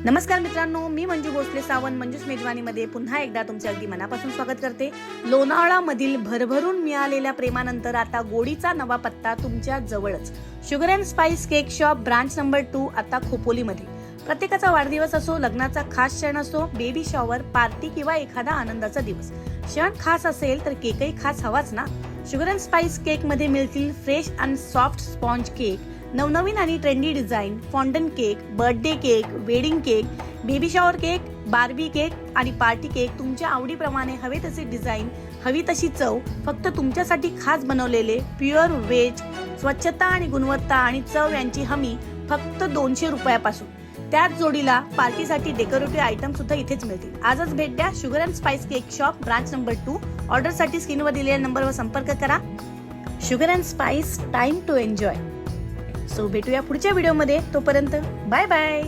नमस्कार मित्रांनो, मी मंजू भोसले सावंत मंजूस मेजवानीमध्ये पुन्हा एकदा तुमचे अगदी मनापासून स्वागत करते। लोणावळामधील भरभरून मिळालेल्या प्रेमानंतर आता गोडीचा नवा पत्ता तुमच्या जवळच। Sugar and spice cake shop branch number 2 आता खोपोलीमध्ये। प्रत्येकाचा वाढदिवस असो, लग्नाचा खास क्षण असो, बेबी शॉवर, पार्टी किंवा एखादा आनंदाचा दिवस, क्षण खास असेल तर केकही खास हवाच ना। शुगर अँड स्पाइस केक मध्ये मिळतील fresh and soft sponge cake, नवनवीन आणि trendy design, fondant cake, birthday cake, wedding cake, baby shower cake, Barbie cake आणि पार्टी केक तुमच्या आवडीप्रमाणे हवे तसे डिझाईन, हवी तशी चव, फक्त तुमच्यासाठी खास बनवलेले प्युअर व्हेज, स्वच्छता आणि गुणवत्ता आणि चव यांची हमी फक्त 200 रुपयापासून। त्याच जोडीला पार्टीसाठी डेकोरेटिव्ह आयटम सुद्धा इथेच मिळतील। आजच भेट द्या sugar and spice cake shop branch number 2। Order साठी स्क्रीनवर दिलेल्या नंबरवर संपर्क करा। Sugar and spice, time to enjoy. So भेटूया पुढच्या व्हिडिओमध्ये, तोपर्यंत बाय बाय।